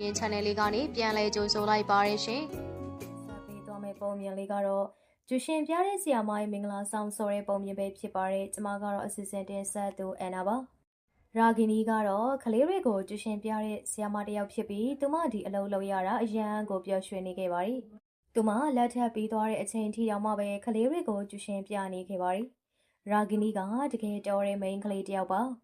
ရင် channel လေးကနေပြန်လည်ကြိုဆိုလိုက်ပါရရှင်။ဆက်ပေးသွားမယ့်ပုံမြင်လေးကတော့ကျူရှင်ပြတဲ့ဆီယာမရဲ့မင်္ဂလာဆောင်ဆိုတဲ့ပုံမြင်ပဲဖြစ်ပါတယ်။ကျွန်မကတော့အစီအစဉ်တင်ဆက်သူအန်နာပါ။ရာဂီနီကတော့ကလေးတွေကိုကျူရှင်ပြတဲ့ဆီယာမတစ်ယောက်ဖြစ်ပြီးသူမဒီအလုပ်လုပ်ရတာအရန်ကိုပျော်ရွှင်နေခဲ့ပါတယ်။သူမလက်ထပ်ပြီးသွားတဲ့အချိန်ထိတောင်မှပဲကလေးတွေကိုကျူရှင်ပြနေခဲ့ပါတယ်။ရာဂီနီကတကယ်တော်တဲ့မိန်းကလေးတစ်ယောက်ပါ။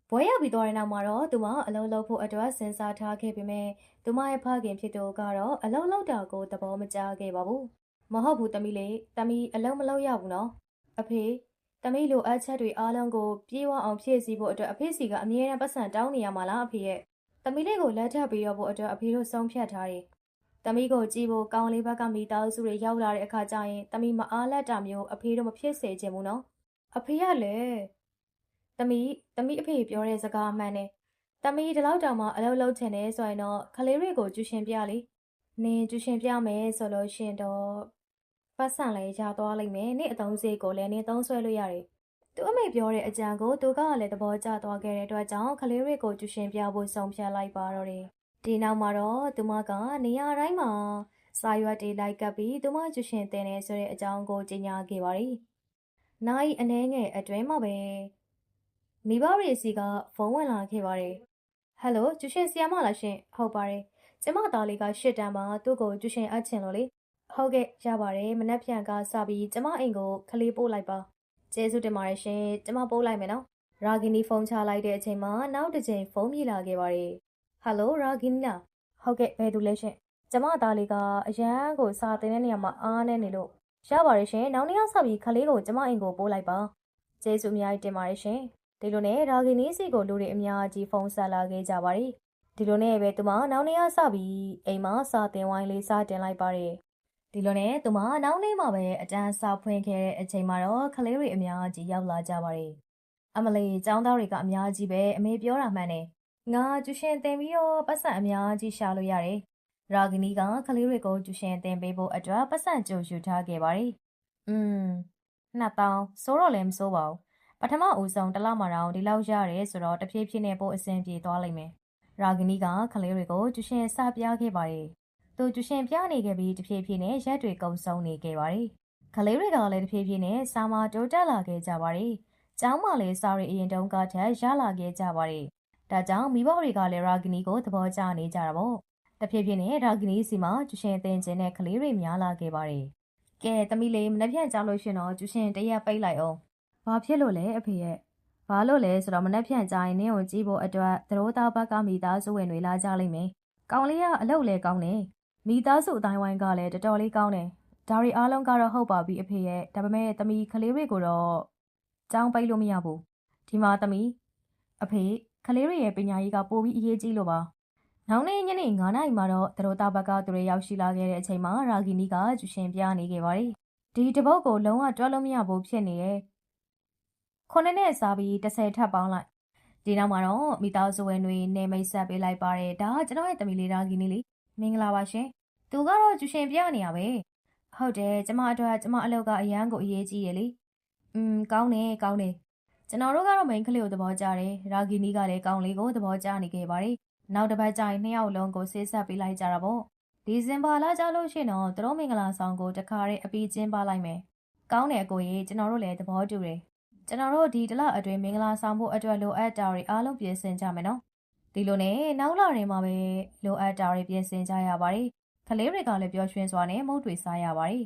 ဘွဲရောက်ပြီးသွားတဲ့နောက်မှာတော့သူမအလုံးလုံးဖို့အတွက်စဉ်းစားထားခဲ့ပေမဲ့သူမရဲ့ဖခင်ဖြစ်သူကတော့အလုံးလုံးတာကိုသဘောမကျခဲ့ပါဘူး။မဟုတ်ဘူးသမီးလေးသမီးအလုံးမလုံးရဘူးနော်။အဖေသမီးလိုအပ်ချက်တွေအားလုံးကိုပြေးဝအောင်ဖြည့်ဆည်းဖို့အတွက်အဖေစီကအမြဲတမ်းပတ်စံတောင်းနေရမှာလားအဖေရဲ့။သမီးလေးကိုလက်ထပ်ပြီးတော့ဖို့အတွက်အဖေတို့ဆုံးဖြတ်ထားတယ်။သမီးကိုကြည့်ဖို့ကောင်းလေးဘက်ကမိသားစုတွေရောက်လာတဲ့အခါကျရင်သမီးမအားလက်တာမျိုးအဖေတို့မဖြစ်စေချင်ဘူးနော်။အဖေကလည်းသမီးအဖေပြောတဲ့စကားအမှန်နဲ့သမီးဒီလောက်တောင်မှအလုပ်လုပ်ချင်တယ်ဆိုရင်တော့ကလေးတွေကိုကျူရှင်ပြလေနင်ကျူရှင်ပြမယ်ဆိုလို့ရှင်တော့ပတ်စံလည်းရသွားလိမ့်မယ်နင့်အသုံးစရိတ်ကိုလည်းနင်သုံးဆွဲလို့ရတယ်သူအမေပြောတဲ့အကြံကိုသူကလည်းသဘောကျသွားခဲ့တဲ့အတွက်ကြောင့်ကလေးတွေကိုကျူရှင်ပြဖို့ဆုံးဖြတ်လိုက်ပါတော့တယ်ဒီနောက်မှာတော့သူမကနေရာတိုင်းမှာစာရွက်တွေလိုက်ကပ်ပြီးသူမကျူရှင်တင်နေဆိုတဲ့အကြောင်းကိုကြေညာခဲ့ပါတယ်နိုင်အနှဲငယ်အတွင်းမှာပဲမိဘတွေစီကဖုန်းဝင်လာခဲ့ပါတယ်။ဟယ်လိုကျူရှင်ဆီယာမလားရှင်ဟုတ်ပါတယ်။ကျမသားလေးကရှစ်တန်းမှာသူ့ကိုကျူရှင်အပ်ချင်လို့လေ။ဟုတ်ကဲ့ရပါတယ်မနက်ဖြန်ကစပြီးကျမအိမ်ကိုခလေးပို့လိုက်ပါ။ကျေးဇူးတင်ပါတယ်ရှင်ကျမပို့လိုက်မယ်နော်။ရာဂီနီဖုန်းချလိုက်တဲ့အချိန်မှာနောက်တစ်ချိန်ဖုန်းမြည်လာခဲ့ပါတယ်။ဟယ်လိုရာဂီနီလားဟုတ်ကဲ့ဘယ်သူလဲရှင်။ကျမသားလေးကအရန်ကိုစာတင်တဲ့နေရာမှာအားနေနေလို့ရပါတယ်ရှင်နောက်နေ့စပြီးခလေးကိုကျမအိမ်ကိုပို့လိုက်ပါ။ကျေးဇူးအများကြီးတင်ပါတယ်ရှင်။ဒီလိုနဲ့ရာဂီနီစီကိုလူတွေအများကြီးဖုန်းဆက်လာခဲ့ကြပါတယ်။ဒီလိုနဲ့ပဲသူမနောက်နေ့စပြီးအိမ်မှာစာတင်ဝိုင်းလေးစတင်လိုက်ပါတယ်။ဒီလိုနဲ့သူမနောက်နေ့မှာပဲအတန်းစာဖွင့်ခဲ့တဲ့အချိန်မှာတော့ကလေးတွေအများကြီးရောက်လာကြပါတယ်။အမလီចောင်းသားတွေကအများကြီးပဲအမေပြောတာမှန်တယ်။ငါကျူရှင်တင်ပြီးတော့ပတ်စံအများကြီးရှာလို့ရတယ်။ရာဂီနီကကလေးတွေကိုကျူရှင်တင်ပေးဖို့အတွက်ပတ်စံကြိုယူထားခဲ့ပါတယ်။2000ဆိုတော့လည်းမစိုးပါဘူး။ပထမဦးဆုံးတစ်လမှာတော့ဒီလောက်ရတယ်ဆိုတော့တဖြည်းဖြည်းနဲ့ပိုအဆင်ပြေသွားလိမ့်မယ်။ရာဂီနီကကလေးတွေကိုကျူရှင်စပြခဲ့ပါတယ်။သူကျူရှင်ပြနေခဲ့ပြီးတဖြည်းဖြည်းနဲ့ရက်တွေကုံဆုံးနေခဲ့ပါတယ်။ကလေးတွေကလည်းတဖြည်းဖြည်းနဲ့စာမတိုးတက်လာခဲ့ကြပါတယ်။ကျောင်းမှာလည်းစာရီအရင်တုန်းကထက်ရလာခဲ့ကြပါတယ်။ဒါကြောင့်မိဘတွေကလည်းရာဂီနီကိုသဘောကျနေကြတာပေါ့။တဖြည်းဖြည်းနဲ့ရာဂီနီစီမှာကျူရှင်သင်ခြင်းနဲ့ကလေးတွေများလာခဲ့ပါတယ်။ကဲသမီးလေးမနှက်ဖြန့်ကြလို့ရှင်တော့ကျူရှင်တရက်ပိတ်လိုက်အောင်။ဘာဖြစ်လို့လဲအဖေရဲ့ဘာလို့လဲဆိုတော့မနှက်ဖြန့်ကြရင်နင်းကိုကြည့်ဖို့အတွက်သတို့သားဘက်ကမိသားစုဝင်တွေလာကြလိမ့်မယ်။ကောင်လေးကအလုပ်လဲကောင်းတယ်။မိသားစုအတိုင်းဝိုင်းကလည်းတော်တော်လေးကောင်းတယ်။ဒါတွေအားလုံးကတော့ဟုတ်ပါပြီအဖေရဲ့ဒါပေမဲ့သမီးကလေးတွေကိုတော့ကြောင်းပိတ်လို့မရဘူး။ဒီမှာသမီးအဖေကလေးတွေရဲ့ပညာရေးကပိုပြီးအရေးကြီးလို့ပါ။နောက်နေ့ညနေ9 နာရီမှာတော့သတို့သားဘက်ကသူတွေရောက်ရှိလာခဲ့တဲ့အချိန်မှာရာဂီနီကကျူရှင်ပြနေခဲ့ပါတယ်။ဒီတပုတ်ကိုလုံးဝတွက်လို့မရဘူးဖြစ်နေရဲ့။ခုနှစ်နဲ့စားပြီး10ထပ်ပေါင်းလိုက်ဒီနောက်မှာတော့မိသားစုဝင်တွေနေမိတ်ဆက်ပေးလိုက်ပါတယ်ဒါကကျွန်တော်ရဲ့သမီးလေးရာဂီနီလေးမင်္ဂလာပါရှင်သူကတော့ကျူရှင်ပြနေရပဲဟုတ်တယ်ကျမအတွက်ကျမအလုပ်ကအရန်ကိုအရေးကြီးရလေကောင်းတယ်ကျွန်တော်တို့ကတော့မိန်းကလေးကိုသဘောကျတယ်ရာဂီနီကလည်းကောင်းလေးကိုသဘောကျနေခဲ့ပါတယ်နောက်တစ်ပတ်ကျရင်2ယောက်လုံးကိုဆေးဆက်ပေးလိုက်ကြတာပေါ့ဒီဇင်ဘာလကြလို့ရှိရင်တော့သူတို့မင်္ဂလာဆောင်ကိုတခါတည်းအပြီးကျင်းပလိုက်မယ်ကောင်းတယ်အကိုကြီးကျွန်တော်တို့လည်းသဘောတူတယ်ကျွန်တော်တို့ဒီတလအတွင်းမင်္ဂလာဆောင်ဖို့အတွက်လိုအပ်တာတွေအားလုံးပြင်ဆင်ကြမယ်နော်ဒီလိုနဲ့နောက်လာရင်မှပဲလိုအပ်တာတွေပြင်ဆင်ကြရပါတယ်ကလေးတွေကလည်းပျော်ရွှင်စွာနဲ့မုတ်တွေစားရပါတယ်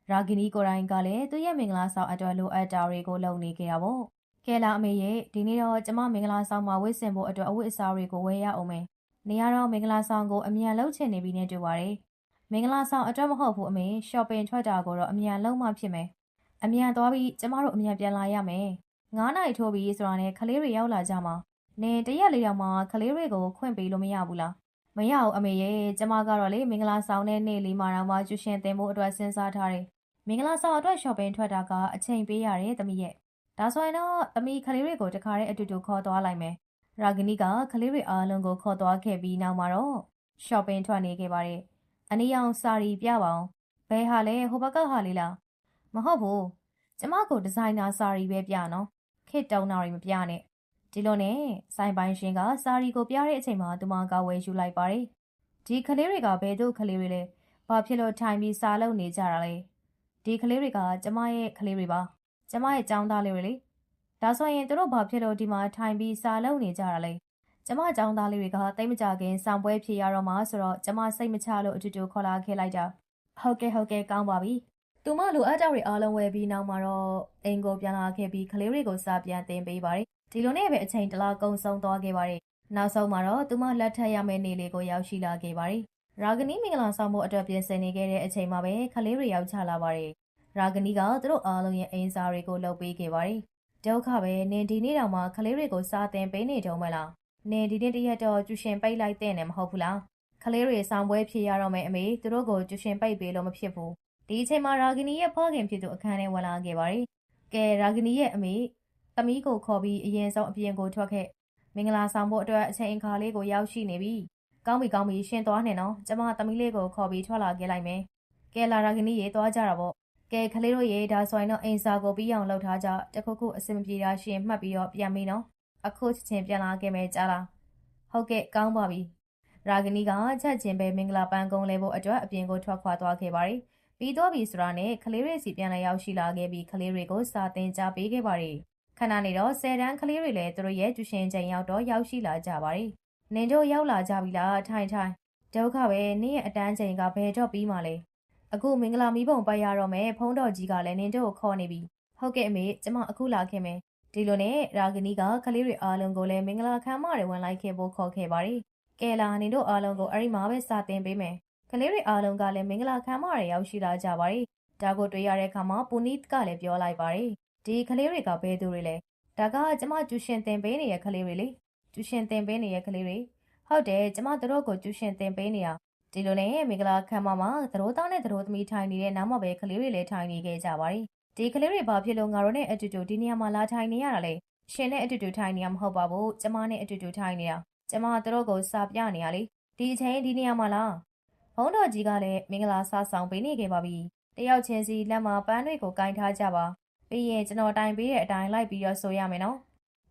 ရာဂီနီကိုယ်တိုင်ကလည်းသူ့ရဲ့မင်္ဂလာဆောင်အတွက်လိုအပ်တာတွေကိုလုပ်နေခဲ့တာပေါ့ကဲလာအမေရဲ့ဒီနေ့တော့ကျမမင်္ဂလာဆောင်မှာဝတ်ဆင်ဖို့အတွက်အဝတ်အစားတွေကိုဝယ်ရအောင်မယ်နေရတော့မင်္ဂလာဆောင်ကိုအမြန်လုပ်ချင်နေပြီနဲ့တူပါတယ်မင်္ဂလာဆောင်အတွက်မဟုတ်ဘူးအမေ shopping ထွက်တာကိုတော့အမြန်လုံးမှဖြစ်မယ်အမြန်သွားပြီးကျမတို့အမြန်ပြန်လာရမယ်9 နာရီထိုးပြီးဆိုတာနဲ့ကလေးတွေရောက်လာကြမှာနင်တရက်လေးတောင်မှကလေးတွေကိုခွင့်ပေးလို့မရဘူးလားမရဘူးအမေရဲ့ကျမကတော့လေမင်္ဂလာဆောင်တဲ့နေ့လေးမှာတော့မှကျူရှင်တင်ဖို့အတွက်စဉ်းစားထားတယ်မင်္ဂလာဆောင်အတွက် shopping ထွက်တာကအချိန်ပေးရတယ်သမီးရဲ့ဒါဆိုရင်တော့သမီးကလေးတွေကိုတခါတည်းအတူတူခေါ်သွားလိုက်မယ်ရာဂီနီကကလေးတွေအားလုံးကိုခေါ်သွားခဲ့ပြီးနောက်မှာတော့ shopping ထွက်နေခဲ့ပါတယ်အနီရောင်စာရီပြပါအောင်ဘယ်ဟာလဲဟိုဘက်ကဟာလေးလားမဟုတ်ဘူးကျမကိုဒီဇိုင်နာစာရီပဲပြနော်ခေတ်တုံးတာတွေမပြနဲ့ဒီလိုနဲ့ဆိုင်ပိုင်ရှင်ကစာရီကိုပြတဲ့အချိန်မှာသူမကဝယ်ယူလိုက်ပါတယ် ဒီကလေးတွေကဘယ်တို့ကလေးတွေလဲဘာဖြစ်လို့ထိုင်ပြီးစာလုပ်နေကြတာလဲဒီကလေးတွေကကျမရဲ့ကလေးတွေပါကျမရဲ့ចောင်းသားလေးတွေလေဒါဆိုရင်တို့ဘာဖြစ်လို့ဒီမှာထိုင်ပြီးစာလုပ်နေကြတာလဲကျမចောင်းသားလေးတွေကတိတ်မကြခင်ဆောင်ပွဲဖြေရတော့မှဆိုတော့ကျမစိတ်မချလို့အတူတူခေါ်လာခဲ့လိုက်တာဟုတ်ကဲ့ကောင်းပါပြီသူမလိုအပ်တာတွေအားလုံးဝယ်ပြီးနောက်မှာတော့အိမ်ကိုပြန်လာခဲ့ပြီးကလေးတွေကိုစာပြန်တင်ပေးပါတယ်ဒီလိုနဲ့ပဲအချိန်တလားကုံဆုံးသွားခဲ့ပါတယ်နောက်ဆုံးမှာတော့သူမလက်ထပ်ရမယ့်နေ့လေးကိုရောက်ရှိလာခဲ့ပါတယ်ရာဂနီမင်္ဂလာဆောင်ဖို့အတွက်ပြင်ဆင်နေခဲ့တဲ့အချိန်မှာပဲကလေးတွေရောက်ချလာပါတယ်ရာဂနီကသူတို့အားလုံးရဲ့အိမ်စာတွေကိုလုပ်ပေးခဲ့ပါတယ်ဒုက္ခပဲနင်ဒီနေ့တောင်မှကလေးတွေကိုစာသင်ပေးနေတုံးမလားနင်ဒီနေ့တရက်တော့ကျူရှင်ပိတ်လိုက်တဲ့နဲ့မဟုတ်ဘူးလားကလေးတွေဆောင်ပွဲဖြေရတော့မယ်အမေသူတို့ကိုကျူရှင်ပိတ်ပေးလို့မဖြစ်ဘူးဒီအချိန်မှာရာဂနီရဲ့ဖခင်ဖြစ်သူအခန်းထဲဝင်လာခဲ့ပါတယ်ကဲရာဂနီရဲ့အမေသမီးကိုခေါ်ပြီးအရင်ဆုံးအပြင်ကိုထွက်ခဲ့မင်္ဂလာဆောင်ဖို့အတွက်အချိန်အခါလေးကိုရောက်ရှိနေပြီကောင်းပြီရှင်သွားနေနော်ကျမသမီးလေးကိုခေါ်ပြီးထွက်လာခဲ့လိုက်မယ်ကဲလာရာဂနီရေသွားကြတာပေါ့ကဲကလေးတို့ရေဒါဆိုရင်တော့အိမ်စာကိုပြီးအောင်လုပ်ထားကြတခုခုအဆင်မပြေတာရှင်မှတ်ပြီးတော့ပြန်မေးနော်အခုချင်းပြန်လာခဲ့မယ်ကြားလားဟုတ်ကဲ့ကောင်းပါပြီရာဂနီကချက်ချင်းပဲမင်္ဂလာပန်းကုန်းလဲဖို့အတွက်အပြင်ကိုထွက်ခွာသွားခဲ့ပါတယ်ပြီးတော့ပြီဆိုတာနဲ့ကလေးတွေစီပြန်လဲရောက်ရှိလာခဲ့ပြီးကလေးတွေကိုစာသင်ကြားပေးခဲ့ပါတယ်ခဏနေတော့10တန်းကလေးတွေလည်းသူတို့ရဲ့ကျူရှင်ချိန်ရောက်တော့ရောက်ရှိလာကြပါတယ်နင်တို့ရောက်လာကြပြီလားထိုင်ဒုက္ခပဲနင့်ရဲ့အတန်းချိန်ကဘယ်တော့ပြီးမှလဲအခုမင်္ဂလာမီးပုံပတ်ရတော့မယ်ဖုန်းတော်ကြီးကလည်းနင်တို့ကိုခေါ်နေပြီဟုတ်ကဲ့အမေကျမအခုလာခဲ့မယ်ဒီလိုနဲ့ရာဂနီကကလေးတွေအားလုံးကိုလည်းမင်္ဂလာခမ်းမတွေဝင်လိုက်ခဲ့ဖို့ခေါ်ခဲ့ပါတယ်ကဲလာနင်တို့အားလုံးကိုအဲ့ဒီမှာပဲစာသင်ပေးမယ်ကလေးတွေအားလုံးကလည်းမင်္ဂလာခမ်းမတွေရောက်ရှိလာကြပါတယ်ဒါကိုတွေ့ရတဲ့အခါမှာပူနီကလည်းပြောလိုက်ပါတယ်ဒီကလေးတွေကဘယ်သူတွေလဲဒါကကျမကျူရှင်သင်ပေးနေတဲ့ကလေးတွေလေကျူရှင်သင်ပေးနေတဲ့ကလေးတွေဟုတ်တယ်ကျမတို့ကိုကျူရှင်သင်ပေးနေတာဒီလိုနဲ့မင်္ဂလာခမ်းမမှာသတို့သားနဲ့သတို့သမီးထိုင်နေတဲ့နောက်မှာပဲကလေးတွေလည်းထိုင်နေခဲ့ကြပါတယ်ဒီကလေးတွေဘာဖြစ်လို့ငါတို့နဲ့အတူတူဒီနေရာမှာလာထိုင်နေရတာလဲရှင်နဲ့အတူတူထိုင်နေရမဟုတ်ပါဘူးကျမနဲ့အတူတူထိုင်နေတာကျမတို့ကိုစာပြနေရလေဒီအချိန်ဒီနေရာမှာလားဘုန်းတော်ကြီးကလည်းမင်္ဂလာစာဆောင်ပေးနေခဲ့ပါပြီတယောက်ချင်းစီလက်မှာပန်းတွေကိုကင်ထားကြပါပြီးရင်ကျွန်တော်တိုင်ပေးတဲ့အတိုင်းလိုက်ပြီးတော့ဆိုရမယ်နော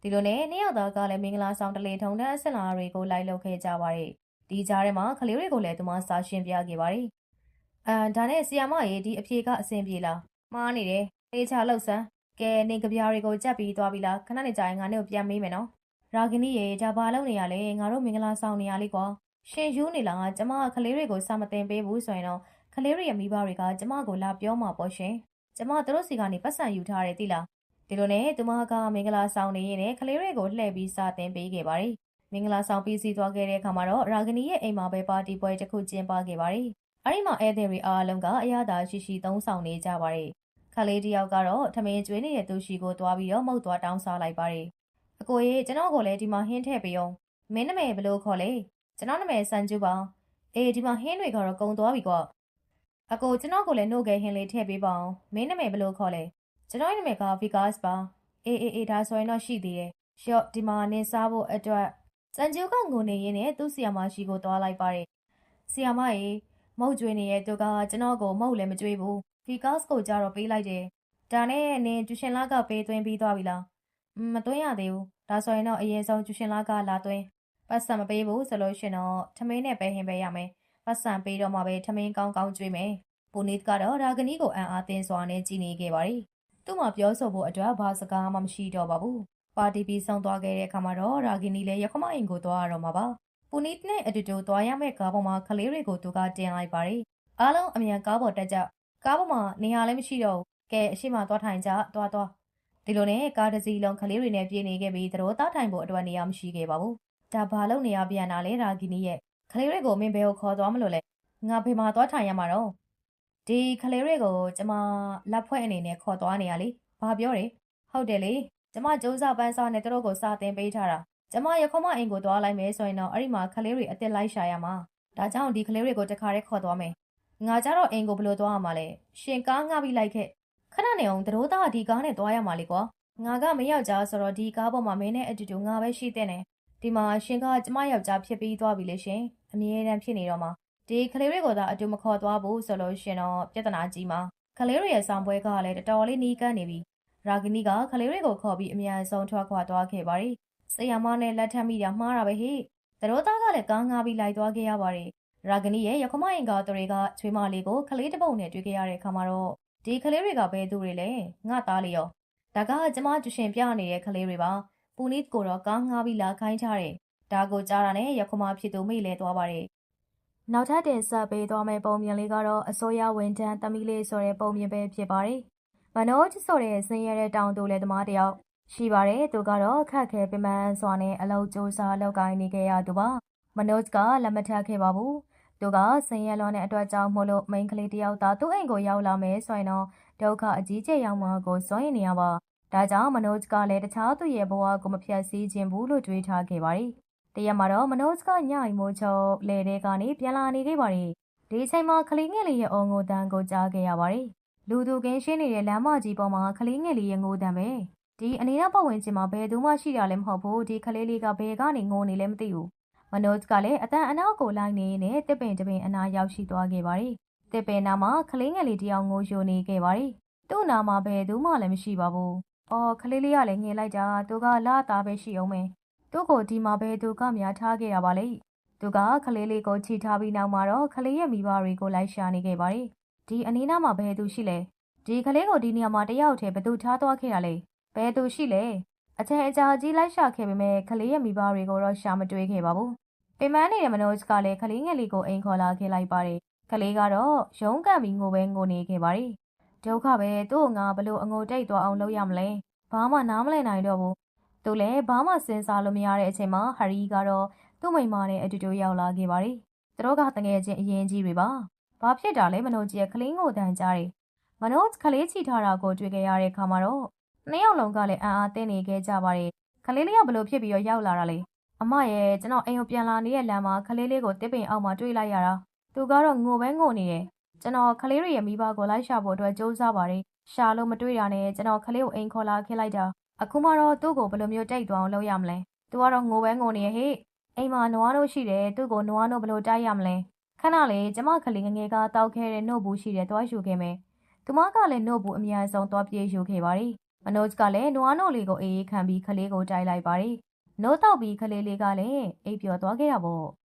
်ဒီလိုနဲ့နှစ်ယောက်သားကလည်းမင်္ဂလာဆောင်တလေထုံတန်းအစင်လာတွေကိုလိုက်လုပ်ခဲ့ကြပါတယ်ဒီကြားထဲမှာကလေးတွေကိုလည်းသူမစာရှင်းပြခဲ့ပါတယ်ဒါနဲ့ဆီယာမရေဒီအဖြေကအဆင်ပြေလားမှားနေတယ်အေးချလောက်စမ်းကဲနေကြပြားတွေကိုကြက်ပြီးသွားပြီလားခဏနေကြရင်ငါနဲ့ကိုပြန်မေးမယ်နော်ရာဂနီရေဒါဘာလုပ်နေရလဲငါတို့မင်္ဂလာဆောင်နေရလေကွာရှင်ယူနေလားကျမကလေးတွေကိုစာမတင်ပေးဘူးဆိုရင်တော့ကလေးတွေရဲ့မိဘတွေကကျမကိုလာပြောမှာပေါ့ရှင်ကျမတို့စီကနေပတ်စံယူထားတယ်သိလားဒီလိုနဲ့သူမကမင်္ဂလာဆောင်နေရင်ကလေးတွေကိုလှည့်ပြီးစာသင်ပေးခဲ့ပါတယ်မင်္ဂလာဆောင်ပြီးစီးသွားခဲ့တဲ့အခါမှာတော့ရာဂနီရဲ့အိမ်မှာပဲပါတီပွဲတစ်ခုကျင်းပခဲ့ပါတယ်အဲ့ဒီမှာဧည့်သည်တွေအားလုံးကအရသာရှိသုံးဆောင်နေကြပါတယ်ခလေးတယောက်ကတော့ထမင်းကျွေးနေတဲ့သူရှိကိုသွားပြီးတော့မုတ်သွားတောင်းစားလိုက်ပါတယ်အကိုရေကျွန်တော်ကိုလည်းဒီမှာဟင်းထည့်ပေးအောင်မင်းနာမည်ဘယ်လိုခေါ်လဲကျွန်တော်နာမည်စံကျူပါအေးဒီမှာဟင်းတွေကတော့ကုန်သွားပြီကွာအကိုကျွန်တော်ကိုလည်းနှုတ်ခဲဟင်းလေးထည့်ပေးပါအောင်မင်းနာမည်ဘယ်လိုခေါ်လဲကျွန်တော်နာမည်က Vigas ပါအေးဒါဆိုရင်တော့ရှိသေးတယ်ရှော့ဒီမှာနင်းစားဖို့အတွက်စံကျူကငိုနေရင်းနဲ့သူ့ဆီယာမရှိကိုသွားလိုက်ပါတယ်ဆီယာမရေမုတ်ကျွေးနေတဲ့သူကကျွန်တော်ကိုမုတ်လည်းမကျွေးဘူး Vigas ကိုကြတော့ပေးလိုက်တယ်ဒါနဲ့နင်ကျူရှင်လာကပေးသွင်းပြီးသွားပြီလားမသွင်းရသေးဘူးဒါဆိုရင်တော့အရင်ဆုံးကျူရှင်လာကလာသွင်းပတ်စံမပေးဘူးဆိုလို့ရှင်တော့ထမင်းနဲ့ပဲဟင်းပဲရမယ်ပတ်စံပေးတော့မှပဲထမင်းကောင်းကျွေးမယ်ပူနစ်ကတော့ရာဂနီကိုအံ့အားသင်စွာနဲ့ကြည်နေခဲ့ပါတယ်သူ့မှာပြောဆိုဖို့အတွက်ဘာစကားမှမရှိတော့ပါဘူးပါတီပြီးဆုံးသွားခဲ့တဲ့အခါမှာတော့ရာဂီနီလည်းရခမအိမ်ကိုသွားရတော့မှာပါပူနစ်နဲ့အတူတူသွားရမယ့်ကားပေါ်မှာကလေးတွေကိုသူကတင်လိုက်ပါတယ်အားလုံးအမြန်ကားပေါ်တက်ကြကားပေါ်မှာနေရာလည်းမရှိတော့ဘူးကဲအရှိမသွားထိုင်ကြသွားဒီလိုနဲ့ကားတစ်စီးလုံးကလေးတွေနဲ့ပြေးနေခဲ့ပြီးသူတို့သားထိုင်ဖို့အတွက်နေရာမရှိခဲ့ပါဘူးဒါဘာလို့နေရာပြန်လာလဲရာဂီနီရဲ့ကလေးတွေကိုမင်းဘယ်ကိုခေါ်သွားမလို့လဲငါဖေးမှာသွားထိုင်ရမှာတော့ဒီကလေးတွေကိုကျမလက်ဖွဲ့အနေနဲ့ခေါ်သွားနေရလေဘာပြောတယ်ဟုတ်တယ်လေကျမကျိုးစားပန်းစားနဲ့သူတို့ကိုစာသင်ပေးထားတာကျမရခမအိမ်ကိုသွားလိုက်မယ်ဆိုရင်တော့အဲ့ဒီမှာကလေးတွေအစ်စ်လိုက်ရှာရမှာဒါကြောင့်ဒီကလေးတွေကိုတခါတည်းခေါ်သွားမယ်ငါကြတော့အိမ်ကိုဘယ်လိုသွားရမှာလဲရှင်ကားငှားပြီးလိုက်ခဲ့ခဏနေအောင်သူတို့သားဒီကားနဲ့သွားရမှာလေကွာငါကမယောက်ျားဆိုတော့ဒီကားပေါ်မှာမင်းနဲ့အတူတူငါပဲရှိတဲ့နဲ့ဒီမှာရှင်ကကျမယောက်ျားဖြစ်ပြီးသွားပြီလေရှင်အမြဲတမ်းဖြစ်နေတော့မှာဒီကလေးတွေကိုသာအတူမခေါ်သွားဘူးဆိုလို့ရှင်တော့ပြဿနာကြီးမှာကလေးတွေရဲ့ဆောင်ပွဲကလည်းတော်တော်လေးနီးကပ်နေပြီရာဂီနီကကလေးတွေကိုခေါ်ပြီးအမြန်ဆုံးထွက်ခွာသွားခဲ့ပါတယ်ဆရာမနဲ့လက်ထပ်မိတာမှားတာပဲဟိသူတို့သားကလည်းကားငှားပြီးလိုက်သွားခဲ့ရပါတယ် ရာဂနီရဲ့ရခမအင်္ဂါသူတွေကချွေးမလေးကိုကလေးတစ်ပုံနဲ့တွေ့ခဲ့ရတဲ့အခါမှာတော့ဒီကလေးတွေကဘယ်သူတွေလဲငါသားလေးရောဒါကကျမကျူရှင်ပြနေတဲ့ကလေးတွေပါပူနစ်ကိုတော့ကားငှားပြီးလာခိုင်းချတယ်ဒါကိုကြားတာနဲ့ရခမဖြစ်သူမိလဲသွားပါတယ်နောက်ထပ်တင်ဆက်ပေးသွားမယ့်ပုံမြင်လေးကတော့အစိုးရဝန်ထမ်းသမီးလေးဆိုတဲ့ပုံမြင်ပဲဖြစ်ပါတယ်မနိုချဆိုတဲ့ဆင်းရဲတဲ့တောင်သူလယ်သမားတယောက်ရှိပါတယ်သူကတော့ခက်ခဲပင်ပန်းစွာနဲ့အလုပ်ကြိုးစားလုပ်ကိုင်နေခဲ့ရသူပါမနိုချ်ကလက်မထပ်ခဲ့ပါဘူးသူကဆင်းရဲလွန်တဲ့အတွက်ကြောင့်မို့လို့မိန်းကလေးတယောက်သာသူ့အိမ်ကိုရောက်လာမယ်ဆိုရင်တော့ဒုက္ခအကြီးကျယ်ရောက်မှာကိုစိုးရိမ်နေရပါဒါကြောင့်မနိုချ်ကလည်းတခြားသူရဲ့ဘဝကိုမဖြတ်စည်းခြင်းဘူးလို့တွေးထားခဲ့ပါတယ်တရက်မှာတော့မနိုချ်ကညအိမ်မိုးချုပ်လေတဲ့ကနေပြန်လာနေခဲ့ပါတယ်ဒီအချိန်မှာကလေးငယ်လေးရဲ့အုံငိုတန်းကိုကြားခဲ့ရပါတယ်လူသူကင်းရှင်းနေတဲ့လမ်းမကြီးပေါ်မှာကလေးငယ်လေးရဲ့ငိုတန်းပဲဒီအနေနဲ့ပတ်ဝန်းကျင်မှာဘယ်သူမှရှိတာလည်းမဟုတ်ဘူးဒီကလေးလေးကဘယ်ကနေငိုနေလဲမသိဘူးမနိုချ်ကလည်းအတန်အနောက်ကိုလိုက်နေနဲ့တစ်ပင်တစ်ပင်အနာရောက်ရှိသွားခဲ့ပါတယ်တစ်ပင်နာမှာကလေးငယ်လေးတယောက်ငိုယိုနေခဲ့ပါတယ်သူ့နာမှာဘယ်သူမှလည်းမရှိပါဘူးအော်ကလေးလေးကလည်းငေလိုက်တာသူကလာသားပဲရှိအောင်မယ်သူ့ကိုဒီမှာဘယ်သူကများထားခဲ့တာပါလေသူကကလေးလေးကိုချီထားပြီးနောက်မှာတော့ကလေးရဲ့မိဘတွေကိုလိုက်ရှာနေခဲ့ပါတယ်ဒီအနီးနားမှာဘယ်သူရှိလဲဒီကလေးကိုဒီနေရာမှာတယောက်တည်းဘယ်သူထားသွားခဲ့တာလဲဘယ်သူရှိလဲအချိန်အကြာကြီးလိုက်ရှာခဲ့ပေမဲ့ကလေးရဲ့မိဘတွေကိုတော့ရှာမတွေ့ခဲ့ပါဘူးပင်မနေတဲ့မနိုချ်ကလည်းကလေးငယ်လေးကိုအိမ်ခေါ်လာခဲ့လိုက်ပါတယ်ကလေးကတော့ရုံးကန်ပြီးငိုပဲငိုနေခဲ့ပါတယ်ဒုက္ခပဲသူ့ကိုငါဘလို့အငိုတိတ်သွားအောင်လုပ်ရမလဲဘာမှနားမလည်နိုင်တော့ဘူးသူလည်းဘာမှစဉ်းစားလို့မရတဲ့အချိန်မှာဟာရီကတော့သူ့မိမနဲ့အတူတူရောက်လာခဲ့ပါတယ်သူတို့ကတငယ်ချင်းအရင်ကြီးတွေပါဘာဖြစ်တာလဲမနိုချ်ရဲ့ကလေးငိုတန်းကြားတယ်မနိုချ်ကလေးချီထားတာကိုတွေ့ခဲ့ရတဲ့အခါမှာတော့နှစ်ယောက်လုံးကလည်းအံ့အားသင့်နေခဲ့ကြပါတယ်ကလေးလေးကဘလို့ဖြစ်ပြီးတော့ရောက်လာတာလဲအမရဲ့ကျွန်တော်အိမ်ကိုပြန်လာနေတဲ့လမ်းမှာကလေးလေးကိုတစ်ပင်အောက်မှာတွေ့လိုက်ရတာသူကတော့ငိုပဲငိုနေတယ်ကျွန်တော်ကလေးတွေရဲ့မိဘကိုလိုက်ရှာဖို့အတွက်ကြိုးစားပါတယ်ရှာလို့မတွေ့တာနဲ့ကျွန်တော်ကလေးကိုအိမ်ခေါ်လာခဲ့လိုက်တာအခုမှတော့သူ့ကိုဘယ်လိုမျိုးတိတ်သွားအောင်လုပ်ရမလဲသူကတော့ငိုပဲငိုနေရဟေ့အိမ်မှာနွားတို့ရှိတယ်သူ့ကိုနွားတို့ဘယ်လိုတိုက်ရမလဲခဏလေးကျမကလေးငငယ်ကတောက်ခဲတဲ့နှုတ်ဘူးရှိတယ်သွားယူခဲ့မယ်သူမကလည်းနှုတ်ဘူးအများဆုံးသွားပြေးယူခဲ့ပါတယ်မနိုချ်ကလည်းနွားနို့လေးကိုအေးအေးခံပြီးကလေးကိုတိုက်လိုက်ပါတယ်နိုးတောက်ပြီးကလေးလေးကလည်းအိပ်ပျော်သွားခဲ့တာပေါ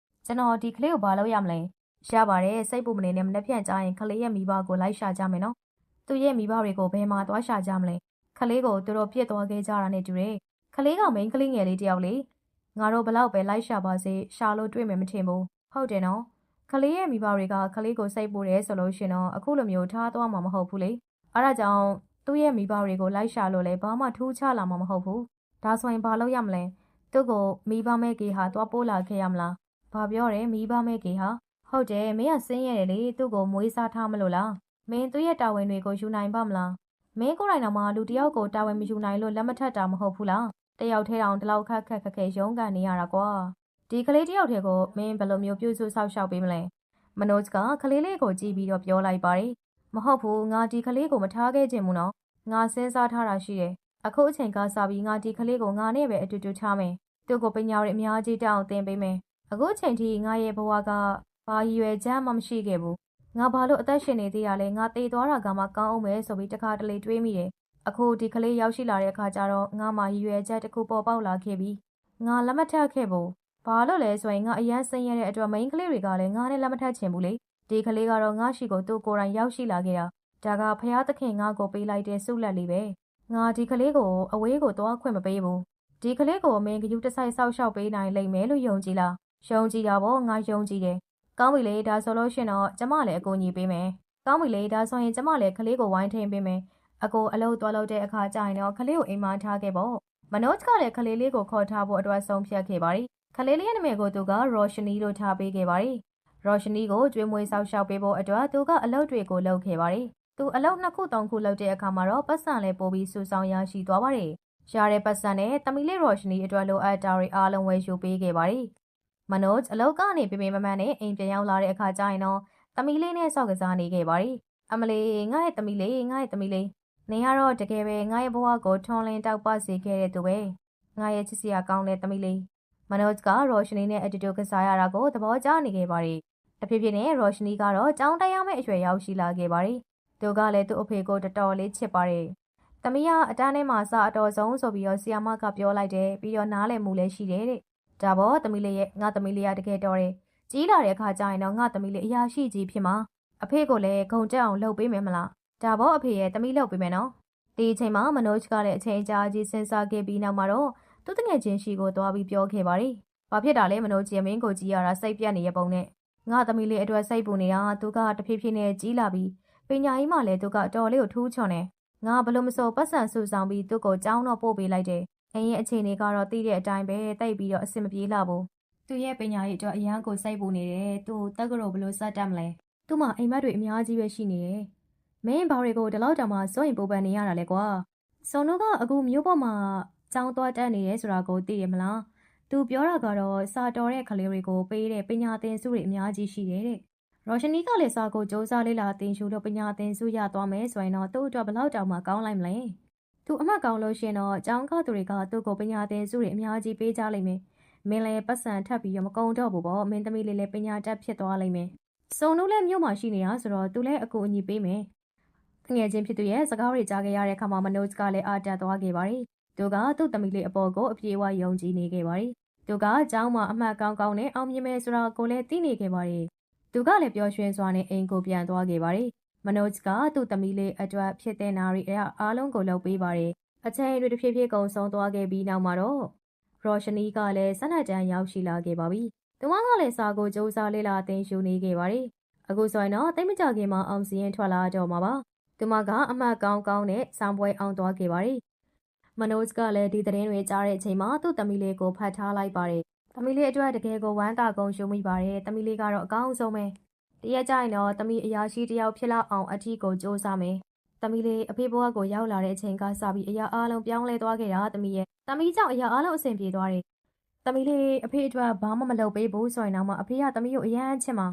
့ကျွန်တော်ဒီကလေးကိုဘာလုပ်ရမလဲရပါတယ်စိတ်ပူမနေနဲ့မနှက်ဖြန့်ကြရင်ကလေးရဲ့မိဘကိုလိုက်ရှာကြမယ်နော်သူ့ရဲ့မိဘတွေကိုဘယ်မှာသွားရှာကြမလဲကလေးကိုသူတို့ပြစ်သွားခဲ့ကြတာနဲ့တူတယ်ကလေးကမိန်းကလေးငယ်လေးတယောက်လေငါတို့ဘလောက်ပဲလိုက်ရှာပါစေရှာလို့တွေ့မယ်မထင်ဘူးဟုတ်တယ်နော်ကလေးရဲ့မိဘတွေကကလေးကိုစိတ်ပူတယ်ဆိုလို့ရှင်တော့အခုလိုမျိုးထားသွားမှာမဟုတ်ဘူးလေအဲဒါကြောင့်သူ့ရဲ့မိဘတွေကိုလိုက်ရှာလို့လည်းဘာမှထူးခြားလာမှာမဟုတ်ဘူးဒါဆိုရင်ဘာလုပ်ရမလဲသူ့ကိုမိဘမဲကေဟာသွားပို့လာခဲ့ရမလားဘာပြောတယ်မိဘမဲကေဟာဟုတ်တယ်မင်းကစင်းရတယ်လေသူ့ကိုမွေးစားထားမလို့လားမင်းသူ့ရဲ့တာဝန်တွေကိုယူနိုင်ပါမလားမင်းကိုယ်တိုင်တော့မှလူတယောက်ကိုတာဝန်မယူနိုင်လို့လက်မထက်တာမဟုတ်ဘူးလားတယောက်ထဲတောင်ဒီလောက်ခက်ခဲရုန်းကန်နေရတာကွာဒီကလေးတယောက်ထဲကိုမင်းဘယ်လိုမျိုးပြုစုဆောက်ရှောက်ပေးမလဲမနိုချ်ကကလေးလေးကိုကြည့်ပြီးတော့ပြောလိုက်ပါတယ်မဟုတ်ဘူးငါဒီကလေးကိုမထားခဲ့ခြင်းဘူးနော်ငါစဉ်းစားထားတာရှိတယ်အခုအချိန်ကစပြီးငါဒီကလေးကိုငါနဲ့ပဲအတူတူထားမယ်သူ့ကိုပညာရေးအများကြီးတောင်းသင်ပေးမယ်အခုအချိန်ထိငါရဲ့ဘဝကဘာရည်ရွယ်ချက်မှမရှိခဲ့ဘူးငါဘာလို့အသက်ရှင်နေသေးရလဲငါတည်သွားတာကမှကောင်းအောင်ပဲဆိုပြီးတခါတလေတွေးမိတယ်အခုဒီကလေးရောက်ရှိလာတဲ့အခါကျတော့ငါမှရည်ရွယ်ချက်တစ်ခုပေါ်ပေါက်လာခဲ့ပြီငါလက်မထပ်ခဲ့ဘူးဘာလို့လဲဆိုရင်ငါအရန်စိတ်ရတဲ့အတွက်မိန်းကလေးတွေကလည်းငါနဲ့လက်မထပ်ချင်ဘူးလေဒီကလေးကတော့ငါရှိကိုသူ့ကိုယ်တိုင်ရောက်ရှိလာခဲ့တာဒါကဖယားသခင်ငါကိုပေးလိုက်တဲ့ဆုလက်လေးပဲငါဒီကလေးကိုအဝေးကိုသွားခွင့်မပေးဘူးဒီကလေးကိုမင်းကယူတဆိုင်ဆောက်ရှောက်ပေးနိုင်လိမ့်မယ်လို့ယုံကြည်လားယုံကြည်တာပေါ့ငါယုံကြည်တယ်ကောင်းပြီလေဒါဆိုလို့ရှင်တော့ကျမလည်းအကူအညီပေးမယ်ကောင်းပြီလေဒါဆိုရင်ကျမလည်းကလေးကိုဝိုင်းထိန်ပေးမယ်အကိုအလုပ်သွားလုပ်တဲ့အခါကျရင်တော့ကလေးကိုအိမ်မှာထားခဲ့ပေါ့မနိုချ်ကလည်းကလေးလေးကိုခေါ်ထားဖို့အတွက်ဆုံးဖြတ်ခဲ့ပါတယ်ကလေးလေးရဲ့နာမည်ကိုသူကရောရှနီလို့ထားပေးခဲ့ပါတယ်ရောရှနီကိုကျွေးမွေးဆောက်ရှောက်ပေးဖို့အတွက်သူကအလုပ်တွေကိုလုပ်ခဲ့ပါတယ်သူအလုပ်2ခု3ခုလုပ်တဲ့အခါမှာတော့ပတ်စံလည်းပို့ပြီးစုဆောင်ရရှိသွားပါတယ်ရတဲ့ပတ်စံနဲ့တမီလေးရောရှနီအတွက်လိုအပ်တာတွေအားလုံးဝယ်ယူပေးခဲ့ပါတယ်မနိုချ်အလုပ်ကနေပြပြမမှန်နဲ့အိမ်ပြန်ရောက်လာတဲ့အခါကျရင်တော့တမီလေးနဲ့ဆောက်ကစားနေခဲ့ပါတယ်အမလေးငါ့ရဲ့တမီလေးငါ့ရဲ့တမီလေးနေရတော့တကယ်ပဲငါ့ရဲ့ဘဝကိုထွန်းလင်းတောက်ပစေခဲ့တဲ့သူပဲငါ့ရဲ့ချစ်စရာကောင်းတဲ့တမီလေးမနိုချ်ကရောရှနီနဲ့အတူတူကစားရတာကိုသဘောကျနေခဲ့ပါတယ်တဖြည်းဖြည်းနဲ့ရောရှနီကတော့ကြောင်းတရားမဲ့အရွယ်ရောက်ရှိလာခဲ့ပါတယ်သူကလည်းသူ့အဖေကိုတော်တော်လေးချစ်ပါတယ်။သမီးကအတန်းထဲမှာစအတော်ဆုံးဆိုပြီးတော့ဆီယာမကပြောလိုက်တယ်ပြီးတော့နားလည်မှုလည်းရှိတယ်တဲ့။ဒါပေါ့သမီးလေးရဲ့ငါသမီးလေးကတကယ်တော်တယ် ကြီးလာတဲ့အခါကျရင်တော့ငါသမီးလေးအရာရှိကြီးဖြစ်မှာအဖေကိုလည်းဂုံတက်အောင်လုပ်ပေးမယ်မလားဒါပေါ့အဖေရဲ့သမီးလုပ်ပေးမယ်နော်ဒီအချိန်မှာမနို့ချ်ကလည်းအချိန်ကြာကြီးစဉ်းစားခဲ့ပြီးနောက်မှာတော့သူတငယ်ချင်းရှိကိုသွားပြီးပြောခဲ့ပါတယ်ဘာဖြစ်တာလဲမနို့ချ်မင်းကိုကြီးရတာစိတ်ပြတ်နေရပုံနဲ့ငါသမီးလေးအတွက်စိတ်ပူနေတာသူကတဖြည်းဖြည်းနဲ့ကြီးလာပြီးပညာရေးမှလည်းသူကတော်လေးကိုထူးချွန်နေငါဘလို့မစိုးပတ်စံဆူဆောင်ပြီးသူ့ကိုကြောင်းတော့ပို့ပေးလိုက်တယ်အင်းရဲ့အခြေအနေကတော့သိတဲ့အတိုင်းပဲတိတ်ပြီးတော့အဆင်မပြေလာဘူးသူ့ရဲ့ပညာရေးအတွက်အရန်ကိုစိတ်ပူနေတယ်သူ့တက်ကြောဘလို့စတတ်မလဲသူ့မှာအိမ်မက်တွေအများကြီးပဲရှိနေတယ်မင်းဘာတွေကိုဒီလောက်တောင်မှစိုးရင်ပူပန်နေရတာလဲကွာစုံတို့ကအခုမျိုးပေါ်မှာကြောင်းသွားတက်နေတယ်ဆိုတာကိုသိရမလားသူပြောတာကတော့စာတော်တဲ့ကလေးတွေကိုပေးတဲ့ပညာသင်ဆုတွေအများကြီးရှိတယ်တဲ့ရောရှနီကလည်းစာကိုစ조사လေးလာသင်ယူလို့ပညာသင်ဆုရသွားမယ်ဆိုရင်တော့သူ့အတွက်ဘလောက်တောင်မှကောင်းလိုက်မလဲသူအမှတ်ကောင်းလို့ရှင်တော့အကြောင်းကသူတွေကသူ့ကိုပညာသင်ဆုတွေအများကြီးပေးကြလိမ့်မယ်မင်းလည်းပတ်စံထပ်ပြီးတော့မကုံတော့ဘူးပေါ့မင်းသမီးလေးလည်းပညာတတ်ဖြစ်သွားလိမ့်မယ်စုံတို့လည်းမြို့မှာရှိနေတာဆိုတော့သူလည်းအကူအညီပေးမယ်ငယ်ချင်းဖြစ်သူရဲ့စကားတွေကြားခဲ့ရတဲ့အခါမှာမနို့ချ်ကလည်းအားတက်သွားခဲ့ပါတယ်သူကသူ့သမီးလေးအပေါ်ကိုအပြေအဝယုံကြည်နေခဲ့ပါတယ်သူကအเจ้าမှာအမှတ်ကောင်းကောင်းနဲ့အောင်မြင်မယ်ဆိုတာကိုလည်းသိနေခဲ့ပါတယ်သူကလည်းပျော်ရွှင်စွာနဲ့အိမ်ကိုပြန်သွားခဲ့ပါတယ်မနို့ချ်ကသူ့သမီးလေးအတွက်ဖြစ်တဲ့နာရီအားလုံးကိုလုပ်ပေးပါတယ်အချိန်တွေတစ်ဖြည်းဖြည်းကုန်ဆုံးသွားခဲ့ပြီးနောက်မှာတော့ရောရှနီကလည်းဆက်လက်တန်းရောက်ရှိလာခဲ့ပါပြီသူမကလည်းစာကိုစူးစမ်းလေ့လာသင်ယူနေခဲ့ပါတယ်အခုဆိုရင်တော့တိတ်မကြခင်မှာအောင်စီရင်ထွက်လာတော့မှာပါသူမကအမှတ်ကောင်းကောင်းနဲ့ဆောင်းပွဲအောင်သွားခဲ့ပါတယ်မနို့ချ်ကလည်းဒီသတင်းတွေကြားတဲ့အချိန်မှာသူ့သမီးလေးကိုဖတ်ထားလိုက်ပါတယ်သမီးလေးအတွက်တကယ်ကိုဝမ်းသာကုန်ရှုံမိပါတယ်သမီးလေးကတော့အကောင်းဆုံးပဲတရက်ကြရင်တော့သမီးအရာရှိတယောက်ဖြစ်လောက်အောင်အထီးကိုစူးစမ်းမယ်သမီးလေးအဖေဘဝကိုရောက်လာတဲ့အချိန်ကစပြီးအရာအားလုံးပြောင်းလဲသွားခဲ့တာသမီးရဲ့သမီးကြောင့်အရာအားလုံးအဆင်ပြေသွားတယ်သမီးလေးအဖေအတွက်ဘာမှမလုပ်ပေးဘူးဆိုရင်တော့မှအဖေကသမီးကိုအယမ်းချစ်မှာ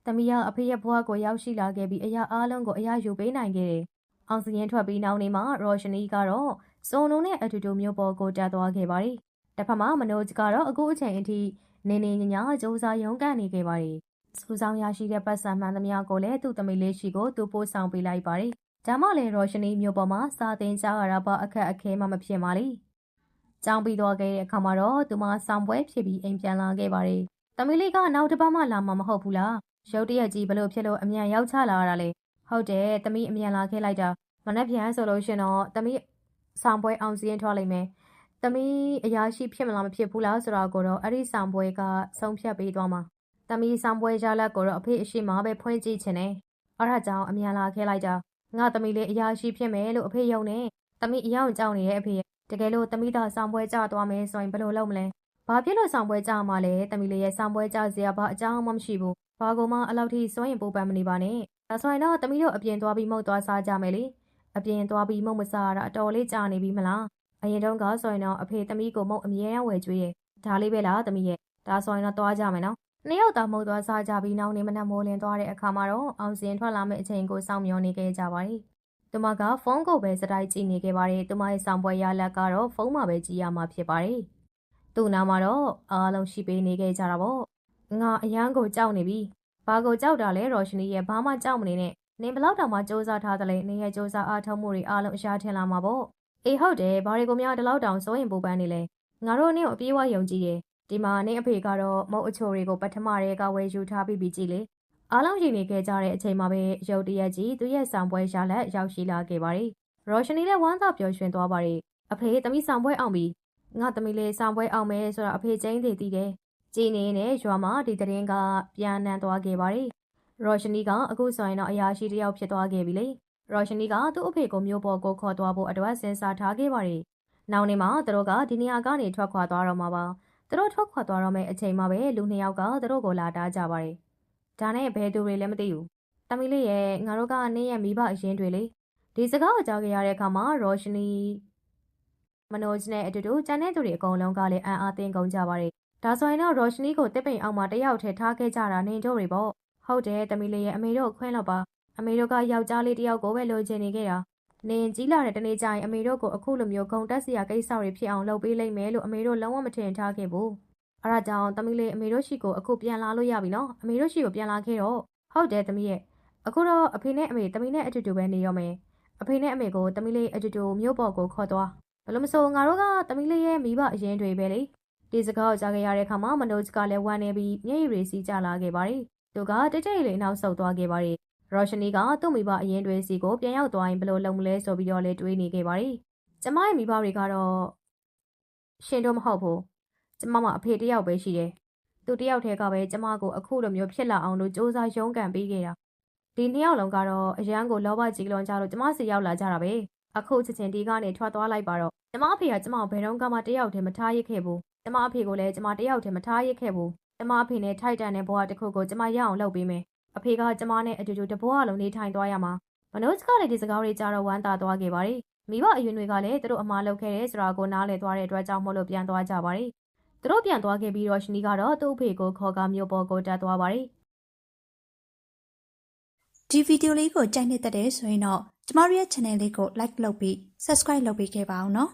သမီးကအဖေရဲ့ဘဝကိုရောက်ရှိလာခဲ့ပြီးအရာအားလုံးကိုအရာယူပေးနိုင်ခဲ့တယ်အောင်စရင်ထွက်ပြီးနောက်နေ့မှာရောရှနီကတော့စုံလုံးနဲ့အတူတူမျိုးပေါ်ကိုတက်သွားခဲ့ပါတယ်တစ်ဖက်မှာမနို့ချ်ကတော့အခုအချိန်အထိနေနေညညစူးစမ်းရုန်းကန်နေခဲ့ပါတယ်စူးစမ်းရရှိတဲ့ပတ်စံမှန်သမျှကိုလည်းသူ့သမီးလေးရှိကိုသူပို့ဆောင်ပေးလိုက်ပါတယ်ဒါမှလည်းရောရှနီမျိုးပေါ်မှာစာသင်ကြားရတာပါအခက်အခဲမှမဖြစ်ပါလိကျောင်းပြီးသွားခဲ့တဲ့အခါမှာတော့သူမဆောင်ပွဲဖြစ်ပြီးအိမ်ပြန်လာခဲ့ပါတယ်သမီးလေးကနောက်တစ်ပတ်မှလာမှာမဟုတ်ဘူးလားရုတ်တရက်ကြီးဘလို့ဖြစ်လို့အမြန်ရောက်ချလာရတာလေဟုတ်တယ်သမီးအမြန်လာခဲ့လိုက်တာမနေ့ပြန်ဆိုလို့ရှင်တော့သမီးဆောင်ပွဲအောင်စီရင်ထွက်လိုက်မယ်သမီးအရာရှိဖြစ်မလားမဖြစ်ဘူးလားဆိုတာကိုတော့အဲ့ဒီဆောင်ပွဲကဆုံးဖြတ်ပေးသွားမှာသမီးဆောင်ပွဲရလက်ကိုတော့အဖေအရှိမပဲဖွင့်ကြည့်ချင်တယ်အဲ့ဒါကြောင့်အမြန်လာခဲ့လိုက်တာငါသမီးလေးအရာရှိဖြစ်မယ်လို့အဖေယုံနေသမီးအယောင်ကြောက်နေရဲ့အဖေတကယ်လို့သမီးသားဆောင်ပွဲကြသွားမယ်ဆိုရင်ဘယ်လိုလုပ်မလဲဘာဖြစ်လို့ဆောင်ပွဲကြမှာလဲသမီးလေးရဲ့ဆောင်ပွဲကြစရာဘာအကြောင်းမှမရှိဘူးဘာကိုမှအလောက်ထိစွန့်ရင်ပူပန်မနေပါနဲ့ဒါဆိုရင်တော့သမီးတို့အပြင်သွားပြီးမုတ်သွားစားကြမယ်လေအပြင်သွားပြီးမုတ်မစားရတာအတော်လေးကြာနေပြီမလားအရင်တုန်းကဆိုရင်တော့အဖေသမီးကိုမုတ်အမြဲတမ်းဝယ်ကျွေးတယ်ဒါလေးပဲလားသမီးရဲ့ဒါဆိုရင်တော့သွားကြမယ်နော်နှစ်ယောက်သာမုတ်သွားစားကြပြီးနောက်နေ့မနက်မိုးလင်းသွားတဲ့အခါမှာတော့အောင်စင်ထွက်လာမယ့်အချိန်ကိုစောင့်မျှော်နေခဲ့ကြပါတယ်သူမကဖုန်းကိုပဲစတိုက်ကြည့်နေခဲ့ပါတယ်သူမရဲ့ဆောင်ပွဲရလက်ကတော့ဖုန်းမှာပဲကြည့်ရမှာဖြစ်ပါတယ်သူ့နာမှာတော့အားလုံးရှိပေးနေခဲ့ကြတာပေါ့ငါအရန်ကိုကြောက်နေပြီဘာကိုကြောက်တာလဲရောရှနီရဲ့ဘာမှကြောက်မနေနဲ့နင်ဘလောက်တောင်မှစူးစမ်းထားသလဲနင်ရဲ့စူးစမ်းအားထုတ်မှုတွေအားလုံးအရှာထင်လာမှာပေါ့အေးဟုတ်တယ်ဘာတွေကိုများဒီလောက်တောင်စိုးရင်ပူပန်နေလဲငါတို့နင့်ကိုအပြေးဝယုံကြည်တယ်ဒီမှာနင့်အဖေကတော့မုတ်အချိုတွေကိုပထမတည်းကဝယ်ယူထားပြီးကြည်လေအားလုံးရင်နေခဲ့ကြတဲ့အချိန်မှာပဲရုတ်တရက်ကြီးသူ့ရဲ့ဆောင်ပွဲရလက်ရောက်ရှိလာခဲ့ပါတယ်ရောရှနီလည်းဝမ်းသာပျော်ရွှင်သွားပါတယ်အဖေသမီးဆောင်ပွဲအောင်ပြီငါသမီးလေးဆောင်ပွဲအောင်မယ်ဆိုတာအဖေကျင်းသေးတည်တယ်ကြည်နေနဲ့ရွာမှာဒီတရင်ကပြန်နှံသွားခဲ့ပါတယ်ရောရှနီကအခုဆိုရင်တော့အရာရှိတယောက်ဖြစ်သွားခဲ့ပြီလေရောရှနီကသူ့အဖေကိုမျိုးပေါ်ကိုခေါ်သွားဖို့အတွက်စဉ်းစားထားခဲ့ပါတယ်နောက်နေ့မှာသူတို့ကဒီနေရာကနေထွက်ခွာသွားတော့မှာပါသူတို့ထွက်ခွာသွားတော့မယ့်အချိန်မှာပဲလူနှစ်ယောက်ကသူတို့ကိုလာတားကြပါတယ်ဒါနဲ့ဘယ်သူတွေလည်းမသိဘူးတမီလေးရဲ့ငါတို့ကနင်းရဲ့မိဘအရင်တွေလေဒီစကားကိုကြားခဲ့ရတဲ့အခါမှာရောရှနီမနို့ချ်နဲ့အတူတူကျန်တဲ့သူတွေအကုန်လုံးကလည်းအံ့အားသင့်ကုန်ကြပါတယ်ဒါဆိုရင်တော့ရောရှနီကိုတစ်ပိန်အောင်မှာတယောက်ထဲထားခဲ့ကြတာနေတို့တွေပေါ့ဟုတ်တယ်တမီလေးရဲ့အမေတို့ခွင်းတော့ပါအမေတို့ကယောက်ျားလေးတယောက်ကိုပဲလိုချင်နေခဲ့တာနင်ကြီးလာတဲ့တနေ့ကျရင်အမေတို့ကိုအခုလိုမျိုးဂုံတက်စရာကိစ္စတွေဖြစ်အောင်လုပ်ပေးလိုက်မယ်လို့အမေတို့လုံးဝမထင်ထားခဲ့ဘူးအဲ့ဒါကြောင့်တမီလေးအမေတို့ရှိကိုအခုပြန်လာလို့ရပြီနော်အမေတို့ရှိကိုပြန်လာခဲ့တော့ဟုတ်တယ်တမီရဲ့အခုတော့အဖေနဲ့အမေတမီနဲ့အတူတူပဲနေရောမယ်အဖေနဲ့အမေကိုတမီလေးအတူတူမြို့ပေါ်ကိုခေါ်သွားဘယ်လိုမဆိုငါတို့ကတမီလေးရဲ့မိဘအရင်တွေပဲလေ ဒီစကားကိုကြားခဲ့ရတဲ့အခါမှာမနို့ချ်ကလည်းဝမ်းနေပြီးမျက်ရည်တွေစီးကျလာခဲ့ပါတယ်သူကတိတ်တိတ်လေးနောက်ဆုတ်သွားခဲ့ပါတယ်ရောရှနီကသူ့မိဘအရင်တွေစီကိုပြန်ရောက်သွားရင်ဘယ်လိုလုပ်မလဲဆိုပြီးတော့လည်းတွေးနေခဲ့ပါတယ်ကျမရဲ့မိဘတွေကတော့ရှင်တို့မဟုတ်ဘူးကျမမှာအဖေတယောက်ပဲရှိတယ်သူတယောက်တည်းကပဲကျမကိုအခုလိုမျိုးဖြစ်လာအောင်လို့စူးစမ်းရုန်းကန်ပေးခဲ့တာဒီနှစ်ယောက်လုံးကတော့အရန်ကိုလောဘကြီးလွန်ကြလို့ကျမစီရောက်လာကြတာပဲအခုချက်ချင်းဒီကနေထွက်သွားလိုက်ပါတော့ကျမအဖေကကျမကိုဘယ်တော့မှတယောက်တည်းမထားရခဲ့ဘူးကျမအဖေကိုလည်းကျမတယောက်တည်းမထားရခဲ့ဘူးကျမအဖေနဲ့ထိုက်တန်တဲ့ဘဝတစ်ခုကိုကျမရအောင်လုပ်ပေးမယ်အဖေကကျမနဲ့အတူတူတဘဝလုံးနေထိုင်သွားရမှာမနို့ချ်ကလည်းဒီစကားတွေကြားတော့ဝမ်းသာသွားခဲ့ပါတယ်မိဘအရင်တွေကလည်းသူတို့အမားလုပ်ခဲ့တဲ့ဆိုတာကိုနားလည်သွားတဲ့အတွက်ကြောင့်မို့လို့ပြန်သွားကြပါတယ်သူတို့ပြန်သွားခဲ့ပြီးတော့ရှနီကတော့သူ့အဖေကိုခေါ်ကာမြို့ပေါ်ကိုတက်သွားပါတယ်ဒီဗီဒီယိုလေးကိုကြိုက်နေတဲ့ဆိုရင်တော့ကျမတို့ရဲ့ channel လေးကို like လုပ်ပြီး subscribe လုပ်ပေးခဲ့ပါအောင်နော်